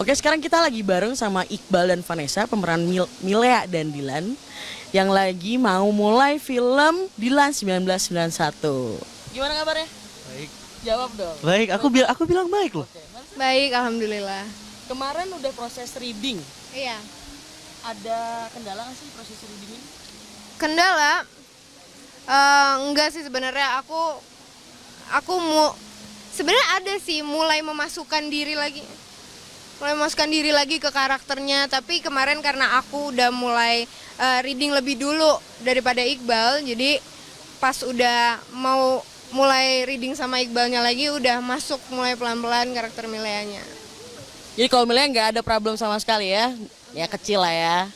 Oke, sekarang kita lagi bareng sama Iqbal dan Vanessa, pemeran Milea dan Dilan yang lagi mau mulai film Dilan 1991. Gimana kabarnya? Baik. Jawab dong. Baik, aku bilang baik loh. Oke, Baik, alhamdulillah. kemarin udah proses reading. Iya. Ada kendala nggak sih proses reading ini? Kendala? Enggak sih sebenarnya. Aku mau sebenarnya ada sih mulai memasukkan diri lagi ke karakternya. Tapi kemarin karena aku udah mulai reading lebih dulu daripada Iqbal, jadi pas udah mau mulai reading sama Iqbalnya lagi udah masuk mulai pelan-pelan karakter Mileanya. Jadi kalau Milea nggak ada problem sama sekali ya? Ya kecil lah ya.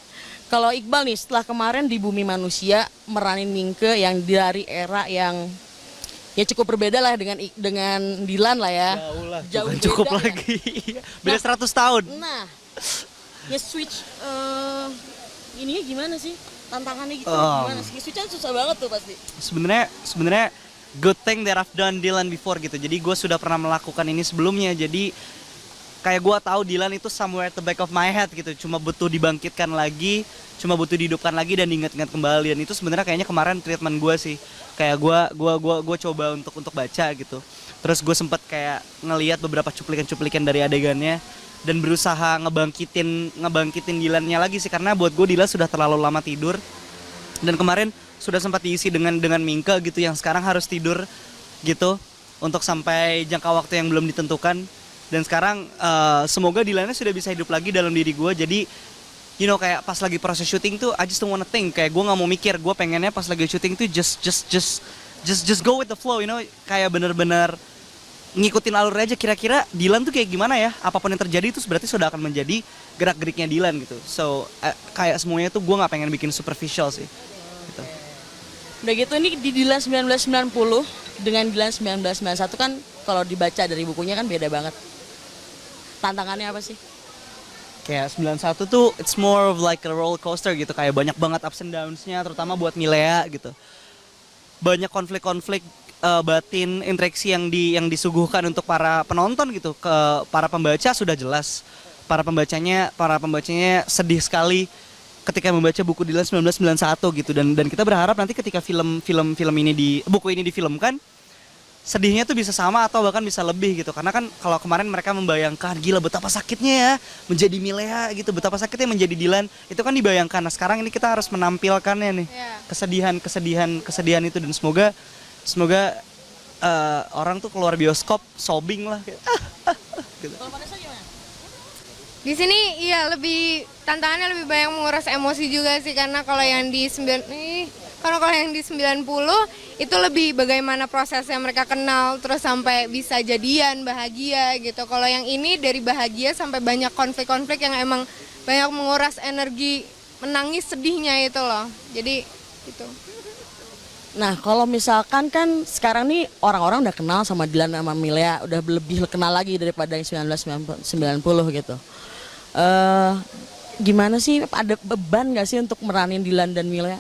Kalau Iqbal nih setelah kemarin di Bumi Manusia meranin Mingke yang dari era yang ya cukup berbeda lah dengan Dilan lah ya. Jauh lah, Jauh bukan cukup beda ya. lagi. Beda 100 tahun. Nah, ya switch ininya gimana sih? Tantangannya gitu Oh. gimana sih? Switch-nya susah banget tuh pasti. Sebenarnya good thing that I've done Dilan before gitu. Jadi gue sudah pernah melakukan ini sebelumnya. Jadi kayak gue tahu Dilan itu somewhere at the back of my head gitu. Cuma butuh dibangkitkan lagi, cuma butuh dihidupkan lagi dan diingat-ingat kembali. Dan itu sebenarnya kayaknya kemarin treatment gue sih. Kayak gue coba untuk baca gitu. Terus gue sempet kayak ngelihat beberapa cuplikan-cuplikan dari adegannya dan berusaha ngebangkitin Dilannya lagi sih, karena buat gue Dilan sudah terlalu lama tidur. Dan kemarin sudah sempat diisi dengan Mingke gitu yang sekarang harus tidur gitu untuk sampai jangka waktu yang belum ditentukan. Dan sekarang semoga Dilannya sudah bisa hidup lagi dalam diri gue. Jadi kayak pas lagi proses syuting tuh I just don't wanna think, kayak gue nggak mau mikir. Gue pengennya pas lagi syuting tuh just go with the flow, kayak bener-bener ngikutin alur aja. Kira-kira Dilan tuh kayak gimana ya, apapun yang terjadi itu berarti sudah akan menjadi gerak-geriknya Dilan gitu. So kayak semuanya tuh gue nggak pengen bikin superficial sih gitu. Udah gitu ini di Dilan 1990 dengan Dilan 1991 kan kalau dibaca dari bukunya kan beda banget. Tantangannya apa sih? Kayak 91 tuh it's more of like a roller coaster gitu, kayak banyak banget ups and downs-nya, terutama buat Milea gitu. Banyak konflik-konflik batin, interaksi yang disuguhkan untuk para penonton gitu. Ke para pembaca sudah jelas. Para pembacanya sedih sekali ketika membaca buku Dilan 1991 gitu, dan kita berharap nanti ketika buku ini difilmkan, sedihnya tuh bisa sama atau bahkan bisa lebih gitu. Karena kan kalau kemarin mereka membayangkan gila betapa sakitnya ya menjadi Milea gitu, betapa sakitnya menjadi Dilan, itu kan dibayangkan. Nah sekarang ini kita harus menampilkannya nih, kesedihan itu. Dan semoga orang tuh keluar bioskop sobbing lah gitu. Kalau Vanessa gimana? Di sini iya tantangannya lebih banyak menguras emosi juga sih, karena kalau yang di 90 itu lebih bagaimana prosesnya mereka kenal terus sampai bisa jadian bahagia gitu. Kalau yang ini dari bahagia sampai banyak konflik-konflik yang emang banyak menguras energi, menangis sedihnya itu loh. Jadi itu. Nah kalau misalkan kan sekarang nih orang-orang udah kenal sama Dilan sama Milea, udah lebih kenal lagi daripada yang 1990 gitu. Gimana sih, ada beban gak sih untuk meranin Dilan dan Milea?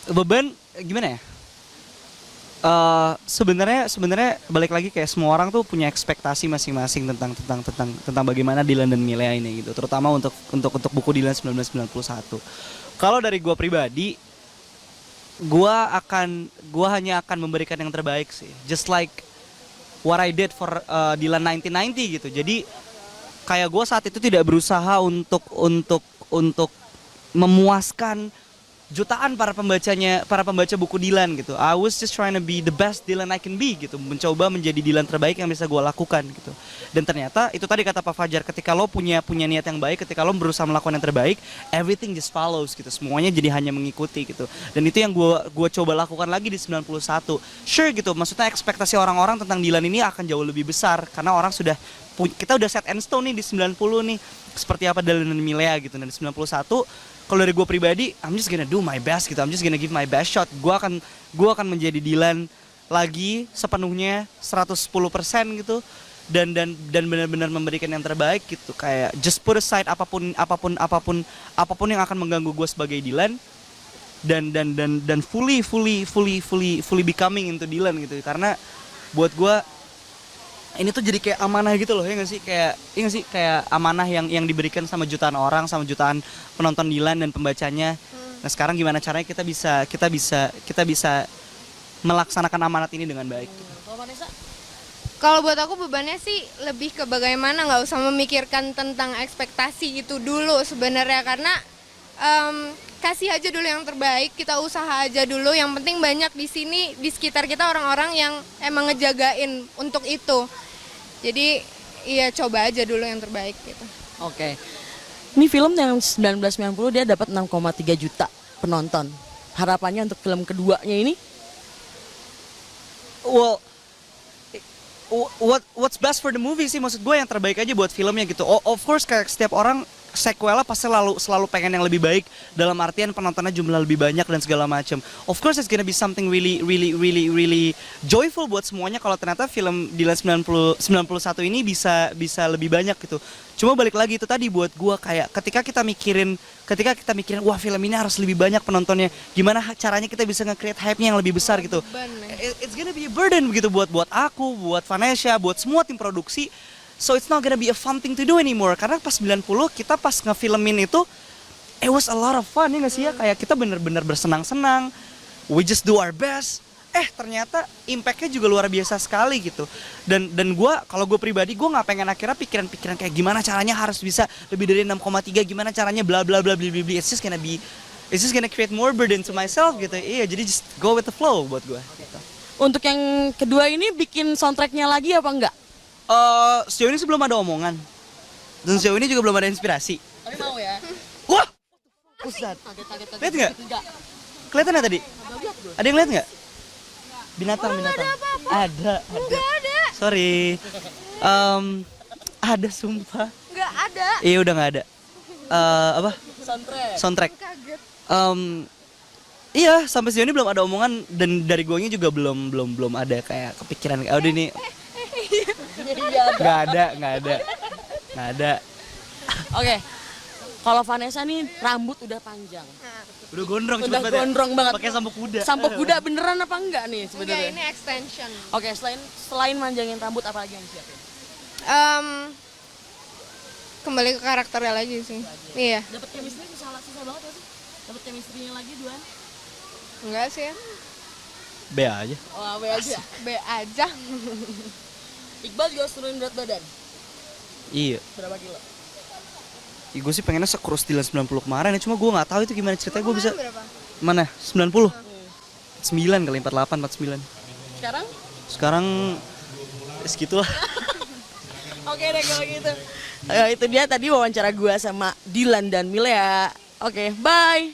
Beban gimana ya? Sebenarnya balik lagi, kayak semua orang tuh punya ekspektasi masing-masing tentang bagaimana Dilan dan Milea ini gitu, terutama untuk buku Dilan 1991. Kalau dari gua pribadi, gua hanya akan memberikan yang terbaik sih, just like what I did for Dilan 1990 gitu. Jadi kayak gue saat itu tidak berusaha untuk memuaskan jutaan para pembaca buku Dilan gitu. I was just trying to be the best Dilan I can be gitu, mencoba menjadi Dilan terbaik yang bisa gue lakukan gitu. Dan ternyata itu tadi kata Pak Fajar, ketika lo punya niat yang baik, ketika lo berusaha melakukan yang terbaik, everything just follows gitu. Semuanya jadi hanya mengikuti gitu. Dan itu yang gue coba lakukan lagi di 91. Sure gitu, maksudnya ekspektasi orang-orang tentang Dilan ini akan jauh lebih besar karena orang kita udah set and stone nih di 90 nih seperti apa Dilan dan Milea gitu. Dan di 91 kalau dari gue pribadi, I'm just gonna do my best gitu, I'm just gonna give my best shot. Gue akan menjadi Dilan lagi sepenuhnya 110% gitu, dan benar-benar memberikan yang terbaik gitu. Kayak just put aside apapun yang akan mengganggu gue sebagai Dilan, dan fully becoming into Dylan gitu. Karena buat gue ini tuh jadi kayak amanah gitu loh, ya nggak sih, kayak amanah yang diberikan sama jutaan orang, sama jutaan penonton Dylan dan pembacanya. Nah sekarang gimana caranya kita bisa melaksanakan amanat ini dengan baik. Kalau Vanessa? Kalau buat aku bebannya sih lebih ke bagaimana nggak usah memikirkan tentang ekspektasi itu dulu sebenarnya, karena kasih aja dulu yang terbaik, kita usaha aja dulu. Yang penting banyak di sini, di sekitar kita orang-orang yang emang ngejagain untuk itu. Jadi iya, coba aja dulu yang terbaik gitu. Oke. Ini film yang 1990 dia dapat 6,3 juta penonton. Harapannya untuk film keduanya ini? Well, what's best for the movie sih, maksud gue yang terbaik aja buat filmnya gitu. Of course kayak setiap orang sequelnya pasti selalu pengen yang lebih baik, dalam artian penontonnya jumlah lebih banyak dan segala macam. Of course it's gonna be something really joyful buat semuanya kalau ternyata film Dylan 91 ini bisa lebih banyak gitu. Cuma balik lagi itu tadi buat gua, kayak ketika kita mikirin wah film ini harus lebih banyak penontonnya, gimana caranya kita bisa nge-create hype-nya yang lebih besar gitu. It's gonna be a burden begitu buat aku, buat Vanessa, buat semua tim produksi. So it's not gonna be a fun thing to do anymore. Karena pas 90 kita pas ngefilmin itu, it was a lot of fun, ya nggak sih ya? Kayak kita bener-bener bersenang-senang, we just do our best. Ternyata impactnya juga luar biasa sekali gitu. Dan kalau gue pribadi, gue nggak pengen akhirnya pikiran kayak gimana caranya harus bisa lebih dari 6,3, gimana caranya bla bla bla bla bla. It's just gonna create more burden to myself gitu. Iya, jadi just go with the flow buat gue. Gitu. Untuk yang kedua ini bikin soundtracknya lagi apa enggak? Sejauh ini sih belum ada omongan. Dan sejauh ini juga belum ada inspirasi. Tapi mau ya? Wah! Ustad. Lihat nggak? Kelihatan nggak tadi? Ada yang lihat nggak? Binatang. Ada. Nggak ada. Sorry. Ada sumpah. Nggak ada. Iya udah nggak ada. Apa? Soundtrack. Kaget. Iya, sampai sejauh ini belum ada omongan, dan dari guanya juga belum ada kayak kepikiran. Udah ini. Nggak ada. Oke. Kalau Vanessa nih rambut udah panjang. Udah gondrong, Udah gondrong banget. Pakai sampo kuda. Sampo kuda beneran apa enggak nih Enggak, sebenarnya? ini extension. Oke, selain manjangin rambut apa lagi yang siapin? Kembali ke karakternya lagi sih. Iya. Dapat chemistry susah banget ya sih? Dapat chemistry-nya lagi duaan? Enggak sih ya. B aja. Oh, B aja. B aja. Iqbal juga harus turunin berat badan. Iya. Berapa kilo? Gue sih pengennya sekurus Dylan 90 kemarin ya, cuma gue nggak tahu itu gimana ceritanya. Gue bisa Berapa? mana 90 9 kali 48 49. Sekarang segitulah. Oke deh kalau gitu. Itu dia tadi wawancara gue sama Dylan dan Milea. Oke, bye.